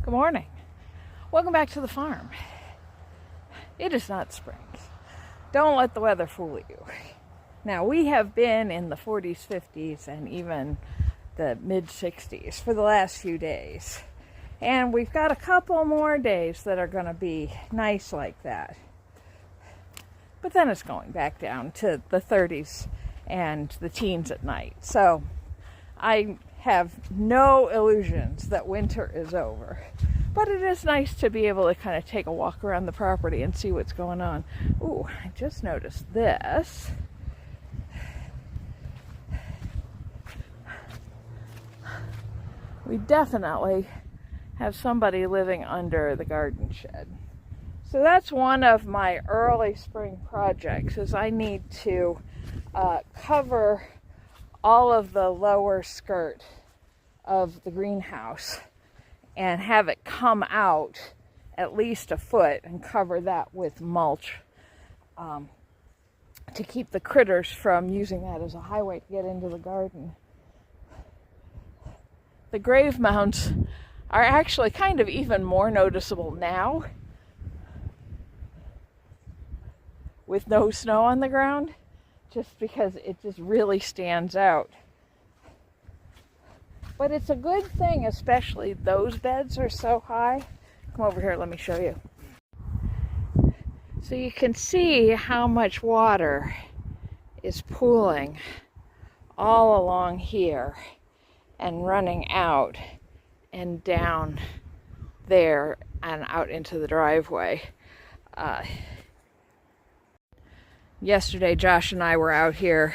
Good morning. Welcome back to the farm. It is not spring. Don't let the weather fool you. Now, we have been in the 40s, 50s, and even the mid-60s for the last few days. And we've got a couple more days that are going to be nice like that. But then it's going back down to the 30s and the teens at night. So I have no illusions that winter is over. But it is nice to be able to kind of take a walk around the property and see what's going on. Ooh, I just noticed this. We definitely have somebody living under the garden shed. So that's one of my early spring projects, is I need to cover all of the lower skirt of the greenhouse and have it come out at least a foot and cover that with mulch to keep the critters from using that as a highway to get into the garden. The grave mounds are actually kind of even more noticeable now with no snow on the ground, just because it just really stands out. But it's a good thing, especially those beds are so high. Come over here, let me show you. So you can see how much water is pooling all along here and running out and down there and out into the driveway. Yesterday, Josh and I were out here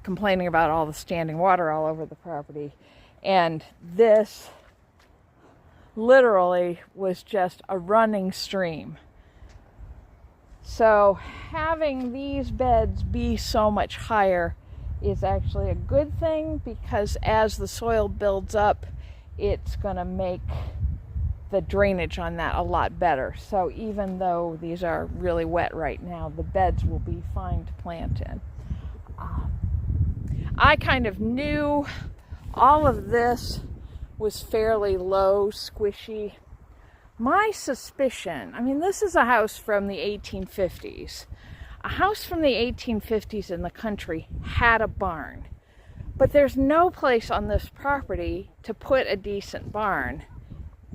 complaining about all the standing water all over the property. And this literally was just a running stream. So having these beds be so much higher is actually a good thing, because as the soil builds up, it's going to make the drainage on that a lot better. So even though these are really wet right now, the beds will be fine to plant in. I kind of knew all of this was fairly low, squishy. My suspicion, I mean, this is a house from the 1850s. A house from the 1850s in the country had a barn, but there's no place on this property to put a decent barn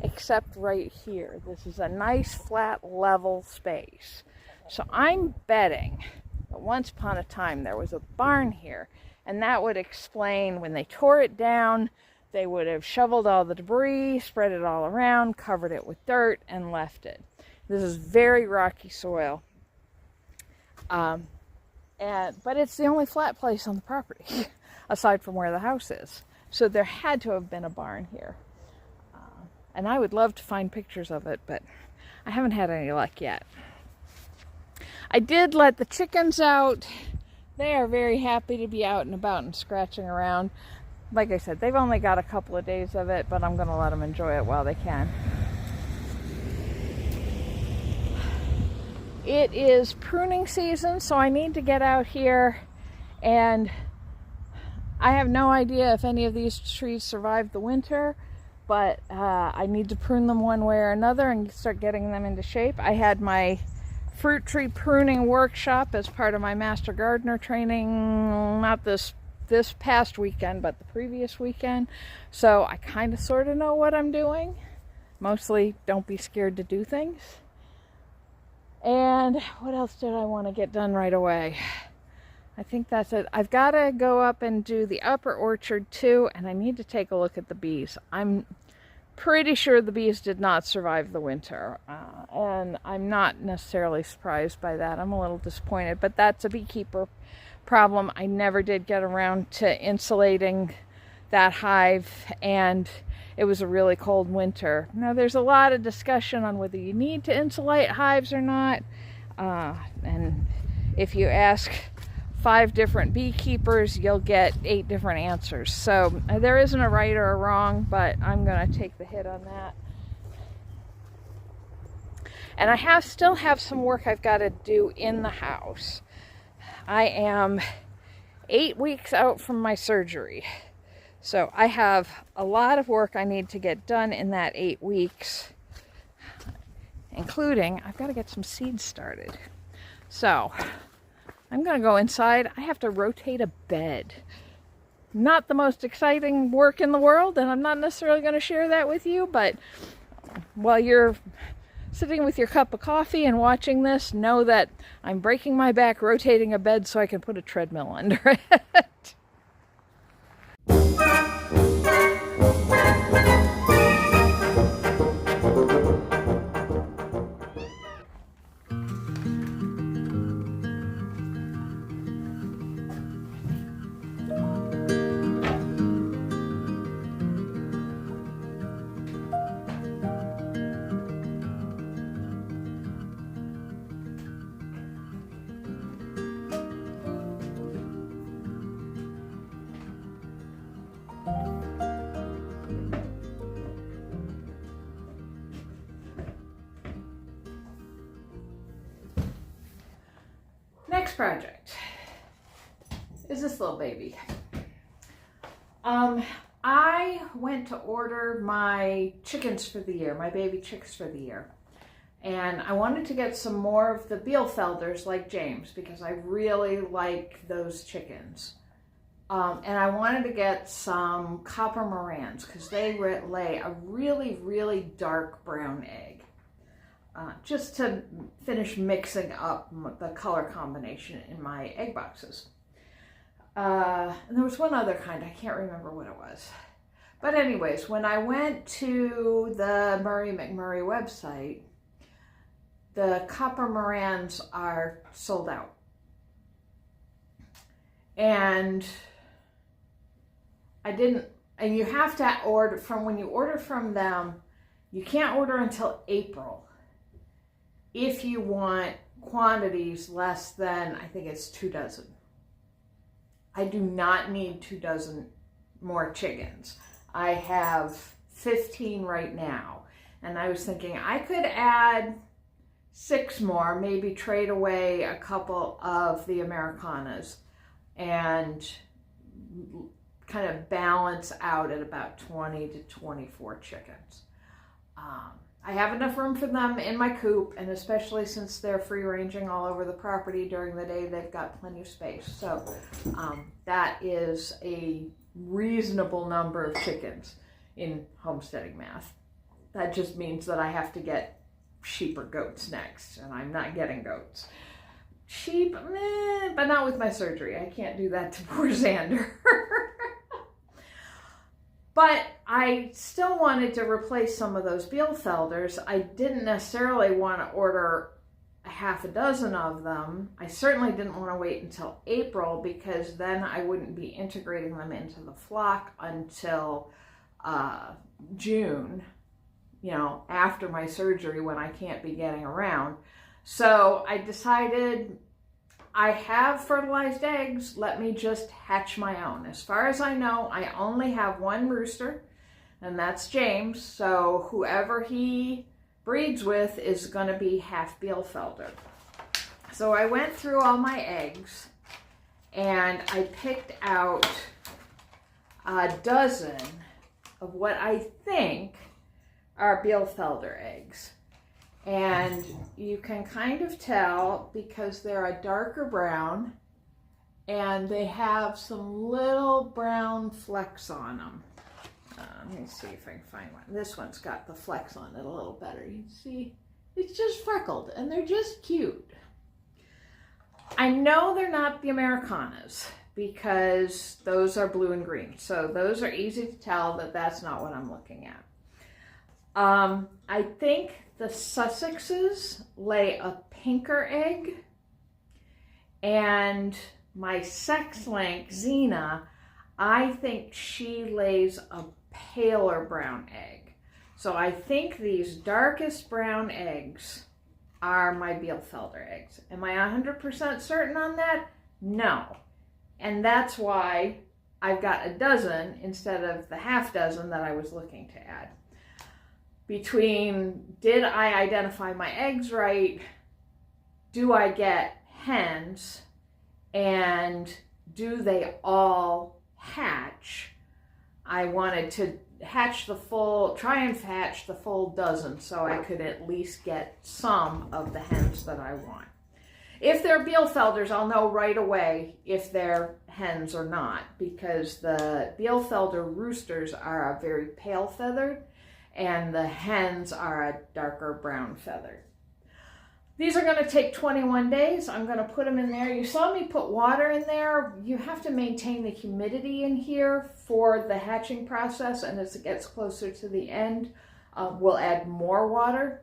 except right here. This is a nice flat level space. So I'm betting that once upon a time there was a barn here, and that would explain when they tore it down, they would have shoveled all the debris, spread it all around, covered it with dirt, and left it. This is very rocky soil. But it's the only flat place on the property, aside from where the house is. So there had to have been a barn here. And I would love to find pictures of it, but I haven't had any luck yet. I did let the chickens out. They are very happy to be out and about and scratching around. like I said, they've only got a couple of days of it, but I'm going to let them enjoy it while they can. It is pruning season, so I need to get out here, and I have no idea if any of these trees survived the winter, but I need to prune them one way or another and start getting them into shape. I had my fruit tree pruning workshop as part of my master gardener training, not this past weekend, but the previous weekend. So I kind of sort of know what I'm doing. Mostly don't be scared to do things. And what else did I want to get done right away? I think that's it. I've got to go up and do the upper orchard too, and I need to take a look at the bees. I'm pretty sure the bees did not survive the winter, and I'm not necessarily surprised by that. I'm a little disappointed, but that's a beekeeper problem. I never did get around to insulating that hive, and it was a really cold winter. Now, there's a lot of discussion on whether you need to insulate hives or not, and if you ask 5 different beekeepers, you'll get 8 different answers. So there isn't a right or a wrong, but I'm going to take the hit on that. And I still have some work I've got to do in the house. I am 8 weeks out from my surgery. So I have a lot of work I need to get done in that 8 weeks, including I've got to get some seeds started. So I'm going to go inside. I have to rotate a bed. Not the most exciting work in the world, and I'm not necessarily going to share that with you, but while you're sitting with your cup of coffee and watching this, know that I'm breaking my back rotating a bed so I can put a treadmill under it. Next project is this little baby. I went to order my chickens for the year, my baby chicks for the year. And I wanted to get some more of the Bielefelders like James because I really like those chickens. And I wanted to get some copper Morans because they lay a really, really dark brown egg. Just to finish mixing up the color combination in my egg boxes. And there was one other kind, I can't remember what it was. But anyways, when I went to the Murray McMurray website, the copper Morans are sold out. And and you have to order when you order from them, you can't order until April. If you want quantities less than, I think it's 2 dozen. I do not need 2 dozen more chickens. I have 15 right now. And I was thinking I could add 6 more, maybe trade away a couple of the Americanas and kind of balance out at about 20 to 24 chickens. I have enough room for them in my coop, and especially since they're free ranging all over the property during the day, they've got plenty of space. So that is a reasonable number of chickens in homesteading math. That just means that I have to get sheep or goats next, and I'm not getting goats. Sheep, but not with my surgery. I can't do that to poor Xander. But I still wanted to replace some of those Bielefelders. I didn't necessarily want to order a half a dozen of them. I certainly didn't want to wait until April because then I wouldn't be integrating them into the flock until June, after my surgery when I can't be getting around. So I decided I have fertilized eggs. Let me just hatch my own. As far as I know, I only have one rooster, and that's James. So whoever he breeds with is going to be half Bielefelder. So I went through all my eggs, and I picked out a dozen of what I think are Bielefelder eggs. And you can kind of tell because they're a darker brown and they have some little brown flecks on them. Let me see if I can find one. This one's got the flecks on it a little better. You can see it's just freckled and they're just cute. I know they're not the Americanas because those are blue and green. So those are easy to tell that that's not what I'm looking at. I think the Sussexes lay a pinker egg, and my sex-link, Xena, I think she lays a paler brown egg. So I think these darkest brown eggs are my Bielefelder eggs. Am I 100% certain on that? No. And that's why I've got a dozen instead of the half dozen that I was looking to add. Between, did I identify my eggs right? Do I get hens? And do they all hatch? I wanted to try and hatch the full dozen so I could at least get some of the hens that I want. If they're Bielefelders, I'll know right away if they're hens or not, because the Bielefelder roosters are a very pale feathered and the hens are a darker brown feather. These are going to take 21 days. I'm going to put them in there. You saw me put water in there. You have to maintain the humidity in here for the hatching process, and as it gets closer to the end, we'll add more water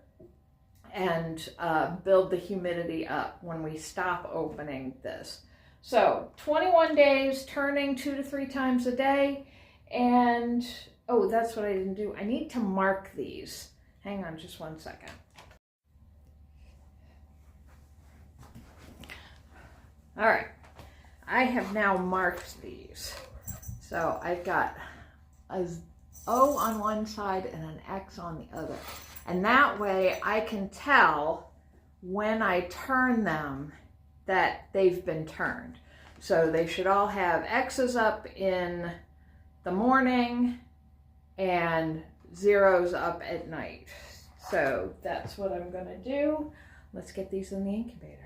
and build the humidity up when we stop opening this. So 21 days, turning 2 to 3 times a day, and oh, that's what I didn't do. I need to mark these. Hang on just one second. All right, I have now marked these. So I've got a O on one side and an X on the other. And that way I can tell when I turn them that they've been turned. So they should all have X's up in the morning and zeros up at night. So that's what I'm gonna do. Let's get these in the incubator.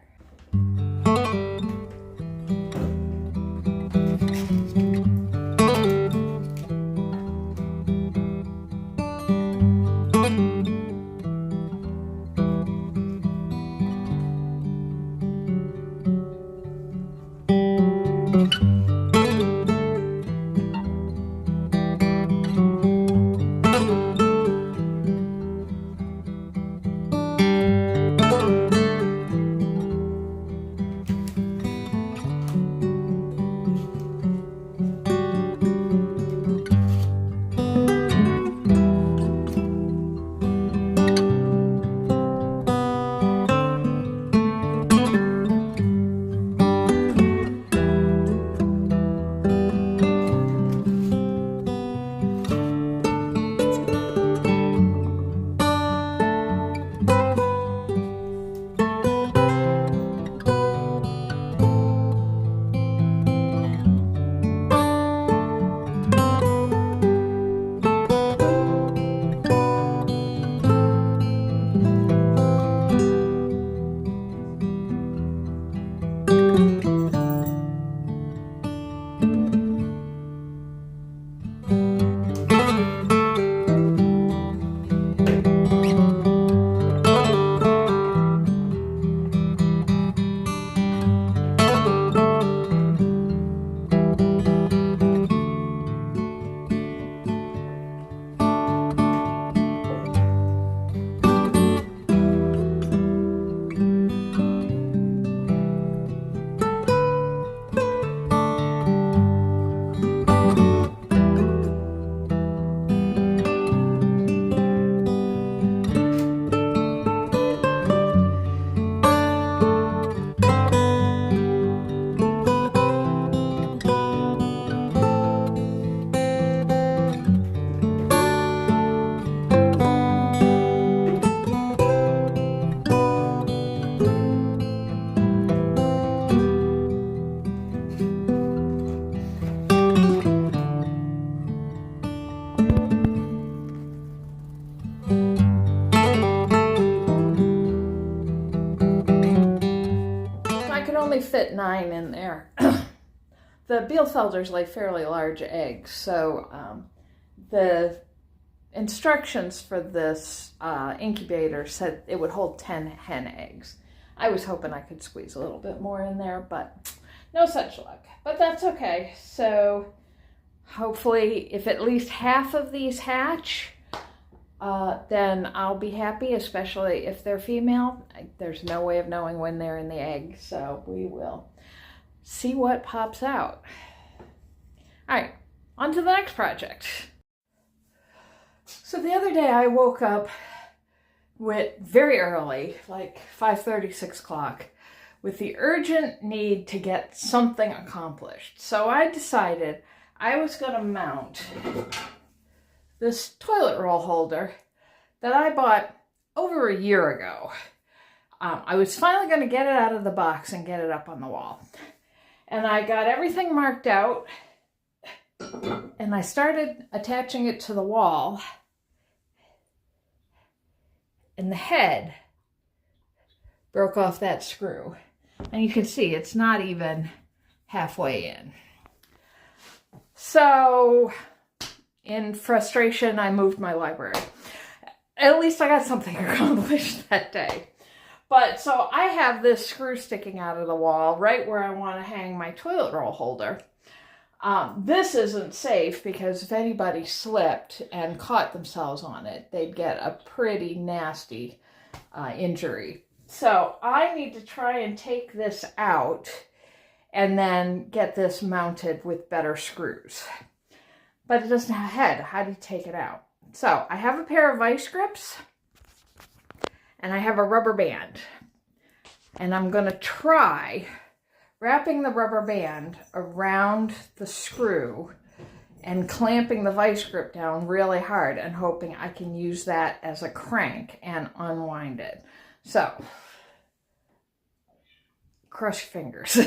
fit 9 in there. The Bielefelders lay fairly large eggs, so the instructions for this incubator said it would hold 10 hen eggs. I was hoping I could squeeze a little bit more in there, but no such luck. But that's okay. So hopefully if at least half of these hatch, then I'll be happy, especially if they're female. There's no way of knowing when they're in the egg, so we will see what pops out. All right, on to the next project. So the other day I woke up with very early, like 5:30, 6 o'clock, with the urgent need to get something accomplished. So I decided I was going to mount this toilet roll holder that I bought over a year ago. I was finally going to get it out of the box and get it up on the wall. And I got everything marked out, and I started attaching it to the wall, and the head broke off that screw. And you can see it's not even halfway in. So in frustration, I moved my library. At least I got something accomplished that day. But so I have this screw sticking out of the wall right where I want to hang my toilet roll holder. This isn't safe because if anybody slipped and caught themselves on it, they'd get a pretty nasty injury. So I need to try and take this out and then get this mounted with better screws. But it doesn't have a head. How do you take it out? So I have a pair of vice grips and I have a rubber band. And I'm going to try wrapping the rubber band around the screw and clamping the vice grip down really hard and hoping I can use that as a crank and unwind it. So, cross your fingers.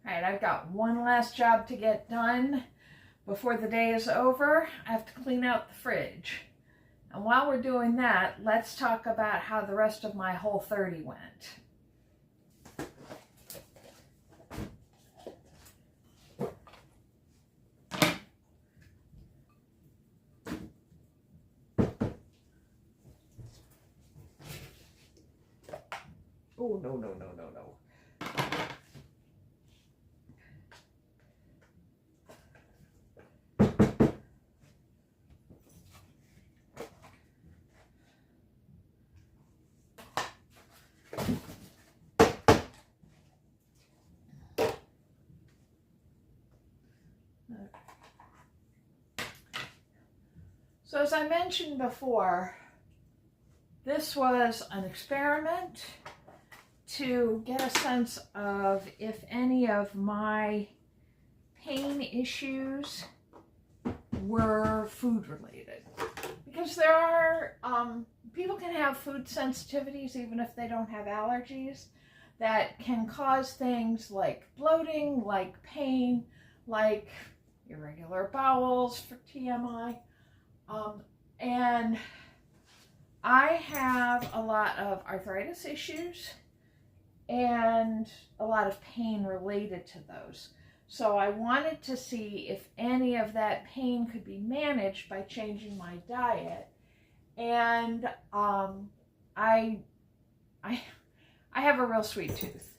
Alright, I've got one last job to get done before the day is over. I have to clean out the fridge. And while we're doing that, let's talk about how the rest of my Whole30 went. Oh, no, no, no, no, no. So as I mentioned before, this was an experiment to get a sense of if any of my pain issues were food related. Because there are, people can have food sensitivities even if they don't have allergies that can cause things like bloating, like pain, like irregular bowels for TMI. And I have a lot of arthritis issues and a lot of pain related to those. So I wanted to see if any of that pain could be managed by changing my diet. And I have a real sweet tooth.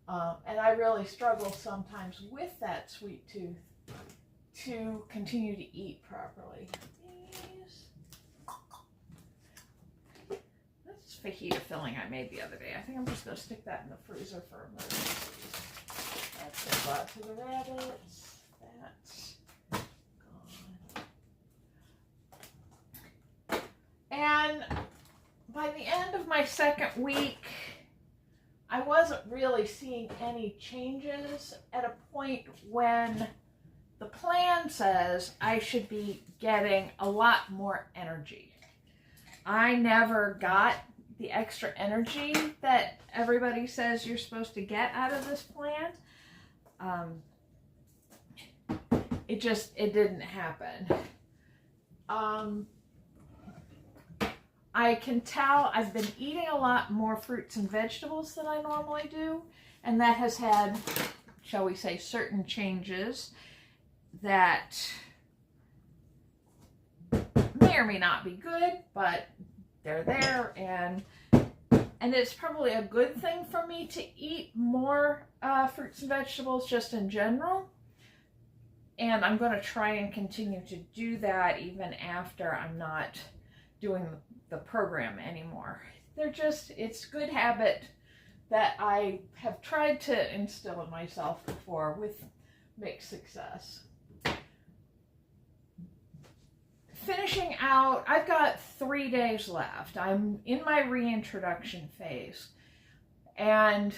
And I really struggle sometimes with that sweet tooth to continue to eat properly. This fajita filling I made the other day. I think I'm just going to stick that in the freezer for emergencies. That's a lot to the rabbits. That's gone. And by the end of my second week, I wasn't really seeing any changes at a point when the plan says I should be getting a lot more energy. I never got the extra energy that everybody says you're supposed to get out of this plan. It didn't happen. I can tell I've been eating a lot more fruits and vegetables than I normally do, and that has had, shall we say, certain changes that may or may not be good, but they're there, and it's probably a good thing for me to eat more fruits and vegetables just in general. And I'm going to try and continue to do that even after I'm not doing the program anymore. It's a good habit that I have tried to instill in myself before with mixed success. Finishing out, I've got 3 days left. I'm in my reintroduction phase. And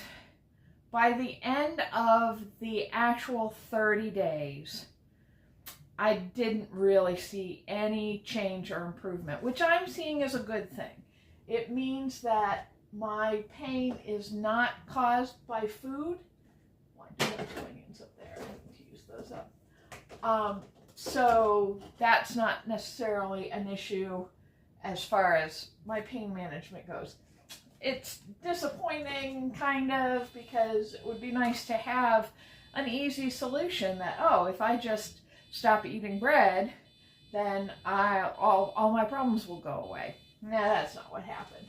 by the end of the actual 30 days, I didn't really see any change or improvement, which I'm seeing as a good thing. It means that my pain is not caused by food. Well, I do have 2 onions up there. I need to use those up. So that's not necessarily an issue as far as my pain management goes. It's disappointing, kind of, because it would be nice to have an easy solution that, oh, if I just stop eating bread, then all my problems will go away. Nah, that's not what happened.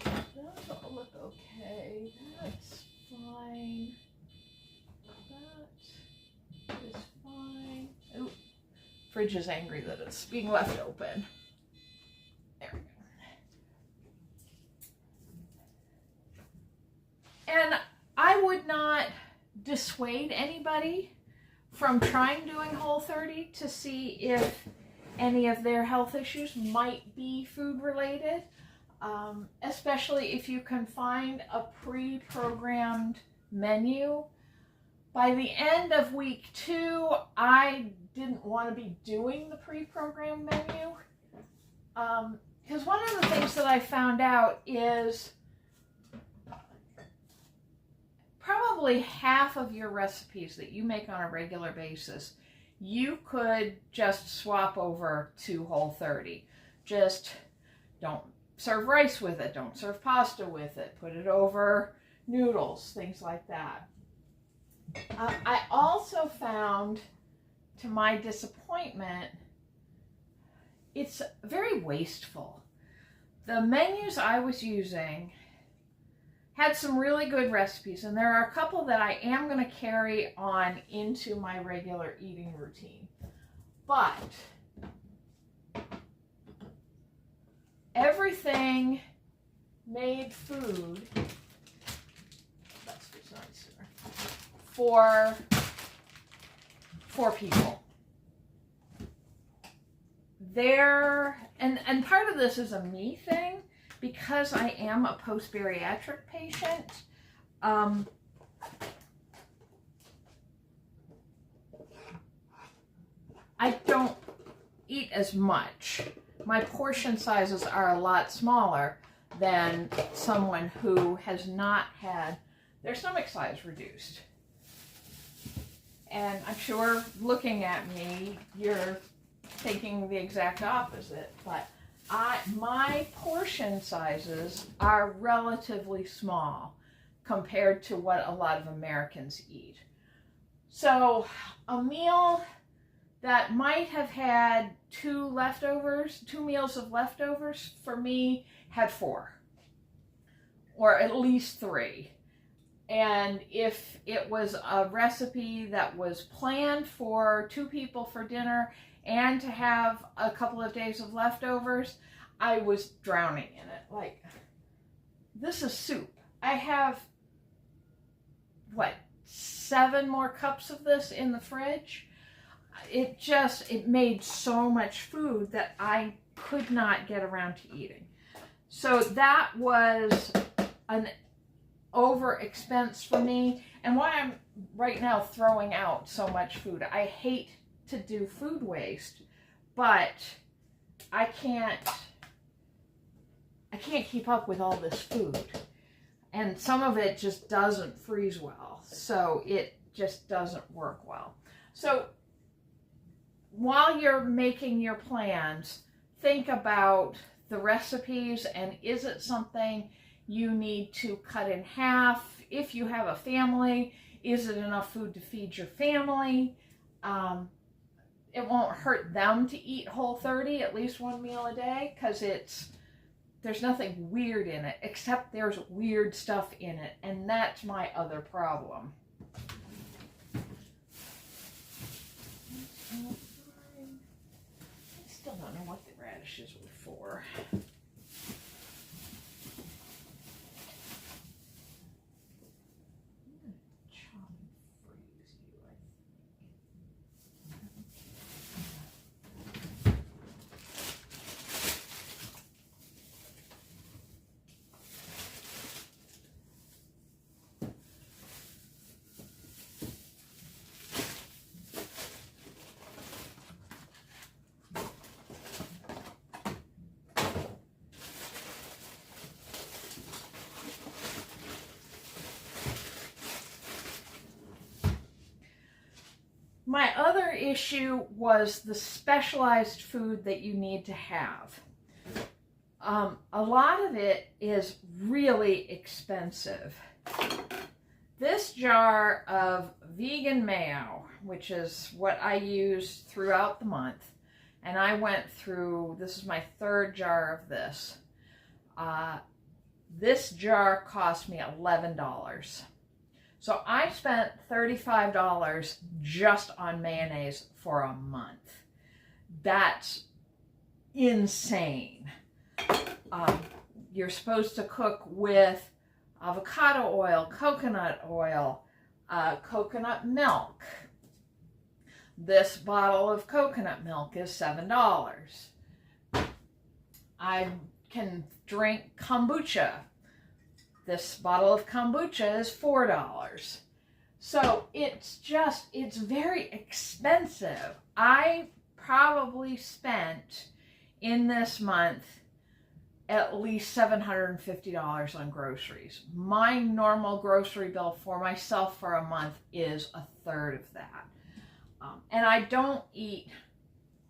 That will look okay. That's fine. That is fine. Ooh, fridge is angry that it's being left open. There we go. And I would not dissuade anybody from trying doing Whole30 to see if any of their health issues might be food related, especially if you can find a pre-programmed menu. By the end of week 2, I didn't want to be doing the pre-programmed menu, because one of the things that I found out is probably half of your recipes that you make on a regular basis, you could just swap over to Whole30. Just don't serve rice with it, don't serve pasta with it, put it over noodles, things like that. I also found, to my disappointment, it's very wasteful. The menus I was using had some really good recipes, and there are a couple that I am going to carry on into my regular eating routine. But everything made food, that's just nicer, for 4 people. And part of this is a me thing, because I am a post-bariatric patient. I don't eat as much. My portion sizes are a lot smaller than someone who has not had their stomach size reduced. And I'm sure looking at me, you're thinking the exact opposite, but my portion sizes are relatively small compared to what a lot of Americans eat. So a meal that might have had two meals of leftovers, for me, had 4, or at least 3. And if it was a recipe that was planned for 2 people for dinner and to have a couple of days of leftovers, I was drowning in it. Like, this is soup. I have, 7 more cups of this in the fridge? It made so much food that I could not get around to eating. So that was an over expense for me, and why I'm right now throwing out so much food. I hate to do food waste, but I can't keep up with all this food, and some of it just doesn't freeze well, so it just doesn't work well. So while you're making your plans, think about the recipes, and is it something you need to cut in half? If you have a family, is it enough food to feed your family? It won't hurt them to eat Whole30 at least 1 meal a day, because there's nothing weird in it, except there's weird stuff in it, and that's my other problem. I still don't know what the radishes were for. My other issue was the specialized food that you need to have. A lot of it is really expensive. This jar of vegan mayo, which is what I use throughout the month, and I went through, this is my 3rd jar of this. This jar cost me $11. So I spent $35 just on mayonnaise for a month. That's insane. You're supposed to cook with avocado oil, coconut milk. This bottle of coconut milk is $7. I can drink kombucha. This bottle of kombucha is $4. So it's very expensive. I probably spent in this month at least $750 on groceries. My normal grocery bill for myself for a month is 1/3 of that. And I don't eat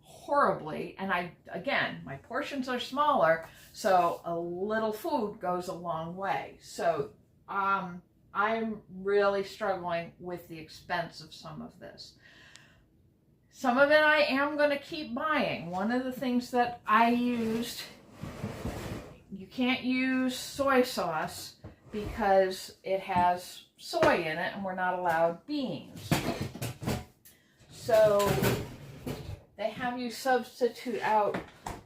horribly, and again, my portions are smaller, so a little food goes a long way. So I'm really struggling with the expense of some of this. Some of it I am going to keep buying. One of the things that I used, you can't use soy sauce because it has soy in it and we're not allowed beans. So they have you substitute out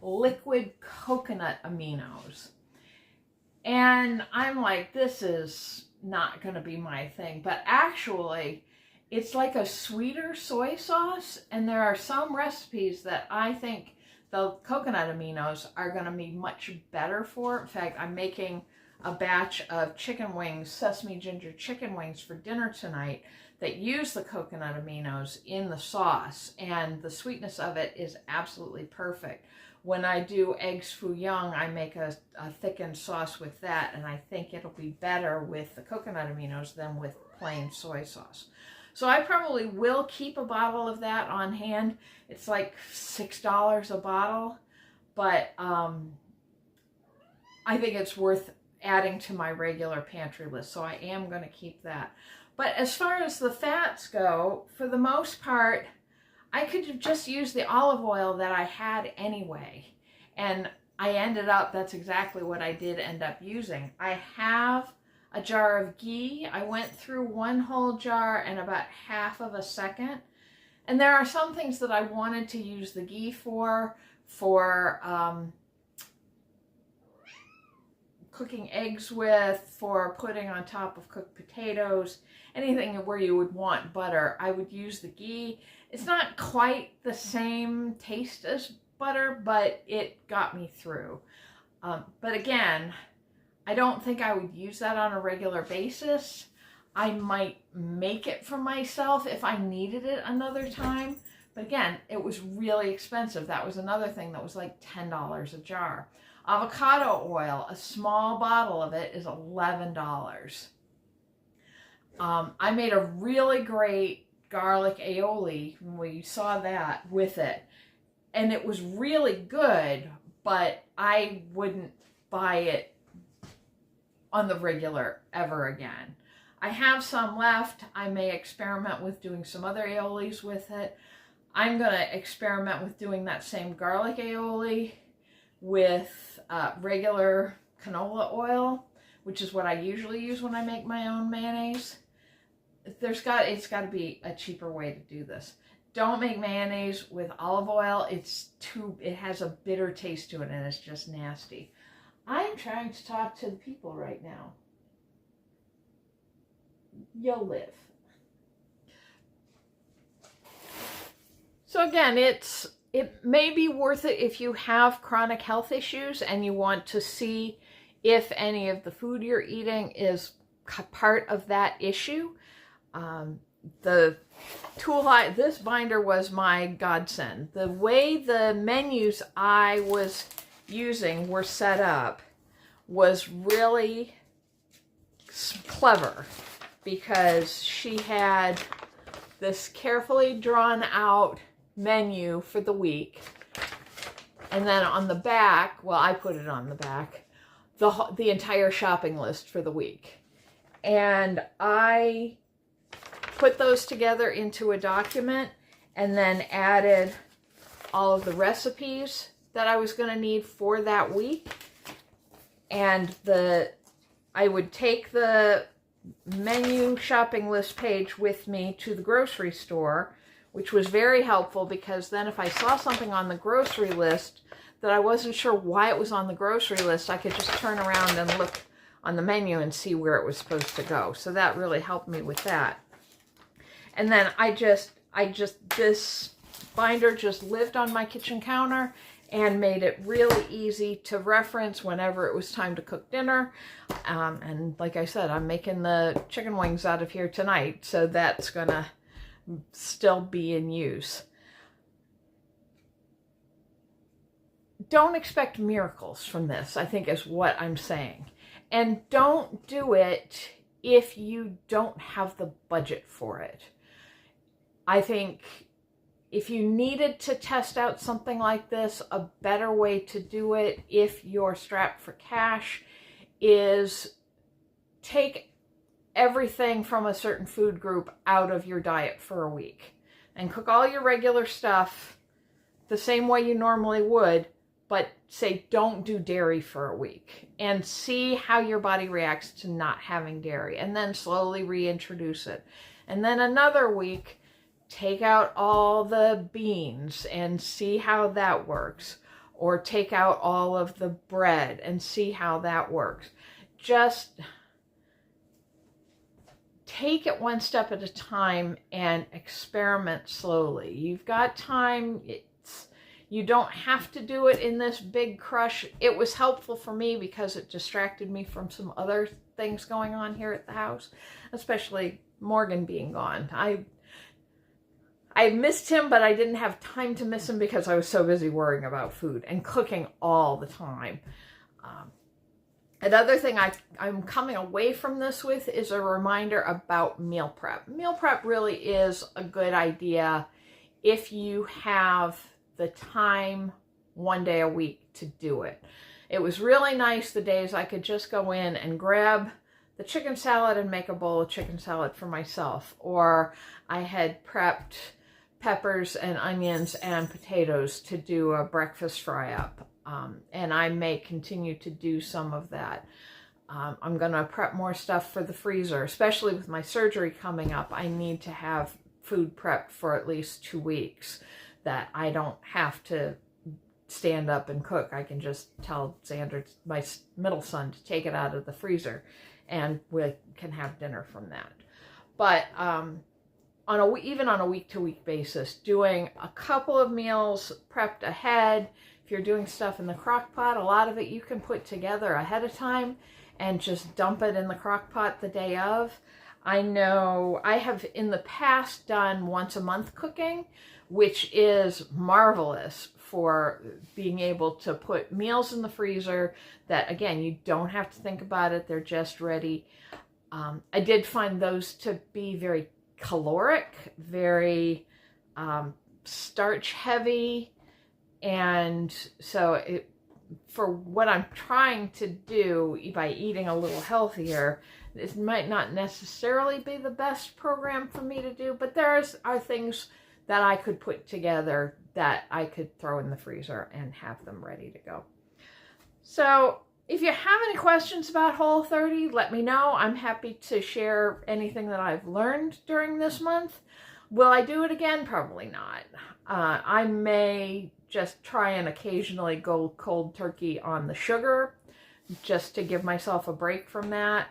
liquid coconut aminos. And I'm like, this is not going to be my thing. But actually, it's like a sweeter soy sauce. And there are some recipes that I think the coconut aminos are going to be much better for. In fact, I'm making a batch of chicken wings, sesame ginger chicken wings for dinner tonight that use the coconut aminos in the sauce, and the sweetness of it is absolutely perfect. When I do eggs foo young, I make a thickened sauce with that, and I think it'll be better with the coconut aminos than with plain soy sauce. So I probably will keep a bottle of that on hand. It's like $6 a bottle, but I think it's worth adding to my regular pantry list, so I am going to keep that. But as far as the fats go, for the most part, I could have just used the olive oil that I had anyway. And I ended up, that's exactly what I did end up using. I have a jar of ghee. I went through one whole jar in about half of a second. And there are some things that I wanted to use the ghee for cooking eggs with, for putting on top of cooked potatoes, anything where you would want butter, I would use the ghee. It's not quite the same taste as butter, but it got me through. But again, I don't think I would use that on a regular basis. I might make it for myself if I needed it another time. But again, it was really expensive. That was another thing that was like $10 a jar. Avocado oil, a small bottle of it is $11. I made a really great garlic aioli when we saw that with it. And it was really good, but I wouldn't buy it on the regular ever again. I have some left. I may experiment with doing some other aiolis with it. I'm going to experiment with doing that same garlic aioli with regular canola oil, which is what I usually use when I make my own mayonnaise. It's got to be a cheaper way to do this. Don't make mayonnaise with olive oil. It has a bitter taste to it, and it's just nasty. I'm trying to talk to the people right now. You'll live. So again, it may be worth it if you have chronic health issues and you want to see if any of the food you're eating is part of that issue. This binder was my godsend. The way the menus I was using were set up was really clever, because she had this carefully drawn out menu for the week, and then on the back, well, I put it on the back, the entire shopping list for the week. And I put those together into a document and then added all of the recipes that I was going to need for that week. And I would take the menu shopping list page with me to the grocery store, which was very helpful, because then if I saw something on the grocery list that I wasn't sure why it was on the grocery list, I could just turn around and look on the menu and see where it was supposed to go. So that really helped me with that. And then this binder just lived on my kitchen counter and made it really easy to reference whenever it was time to cook dinner. And like I said, I'm making the chicken wings out of here tonight, so that's gonna still be in use. Don't expect miracles from this, I think is what I'm saying. And don't do it if you don't have the budget for it. I think if you needed to test out something like this, a better way to do it, if you're strapped for cash, is take everything from a certain food group out of your diet for a week and cook all your regular stuff the same way you normally would, but say don't do dairy for a week and see how your body reacts to not having dairy, and then slowly reintroduce it. And then another week, take out all the beans and see how that works, or take out all of the bread and see how that works. Just take it one step at a time and experiment slowly. You've got time. You don't have to do it in this big crush. It was helpful for me because it distracted me from some other things going on here at the house, especially Morgan being gone. I missed him, but I didn't have time to miss him because I was so busy worrying about food and cooking all the time. Another thing I'm coming away from this with is a reminder about meal prep. Meal prep really is a good idea if you have the time one day a week to do it. It was really nice the days I could just go in and grab the chicken salad and make a bowl of chicken salad for myself. Or I had prepped peppers and onions and potatoes to do a breakfast fry up. And I may continue to do some of that. I'm going to prep more stuff for the freezer, especially with my surgery coming up. I need to have food prepped for at least 2 weeks that I don't have to stand up and cook. I can just tell Xander, my middle son, to take it out of the freezer and we can have dinner from that. But even on a week-to-week basis, doing a couple of meals prepped ahead. If you're doing stuff in the crock pot, a lot of it you can put together ahead of time and just dump it in the crock pot the day of. I know I have in the past done once a month cooking, which is marvelous for being able to put meals in the freezer that, again, you don't have to think about it. They're just ready. I did find those to be very caloric, very starch heavy. And so for what I'm trying to do by eating a little healthier, this might not necessarily be the best program for me to do, but there are things that I could put together that I could throw in the freezer and have them ready to go. So if you have any questions about Whole30, let me know. I'm happy to share anything that I've learned during this month. Will I do it again? Probably not. I may just try and occasionally go cold turkey on the sugar just to give myself a break from that.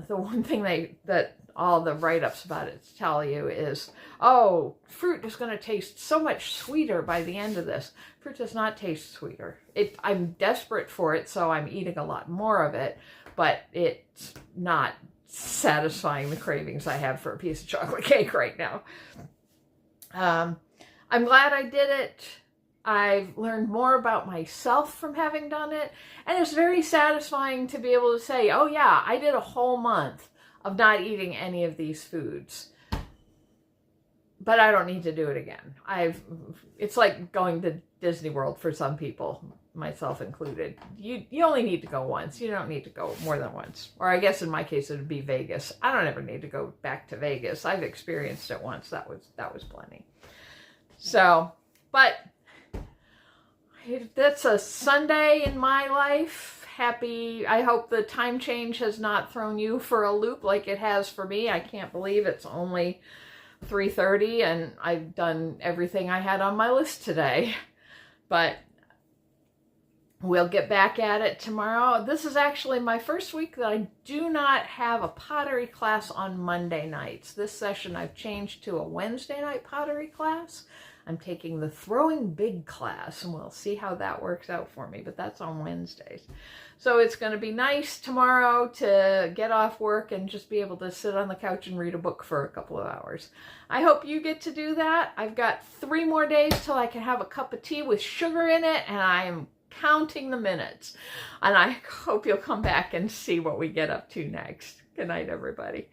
The one thing that all the write-ups about it tell you is, oh, fruit is going to taste so much sweeter by the end of this. Fruit does not taste sweeter. I'm desperate for it, so I'm eating a lot more of it, but it's not satisfying the cravings I have for a piece of chocolate cake right now. I'm glad I did it. I've learned more about myself from having done it, and it's very satisfying to be able to say, oh yeah, I did a whole month of not eating any of these foods, but I don't need to do it again. It's like going to Disney World for some people, myself included. You only need to go once. You don't need to go more than once. Or I guess in my case it would be Vegas. I don't ever need to go back to Vegas. I've experienced it once. That was plenty. So, but that's a Sunday in my life. Happy. I hope the time change has not thrown you for a loop like it has for me. I can't believe it's only 3:30 and I've done everything I had on my list today. But we'll get back at it tomorrow. This is actually my first week that I do not have a pottery class on Monday nights. This session I've changed to a Wednesday night pottery class. I'm taking the Throwing Big class, and we'll see how that works out for me, but that's on Wednesdays. So it's going to be nice tomorrow to get off work and just be able to sit on the couch and read a book for a couple of hours. I hope you get to do that. I've got 3 more days till I can have a cup of tea with sugar in it, and I am counting the minutes. And I hope you'll come back and see what we get up to next. Good night, everybody.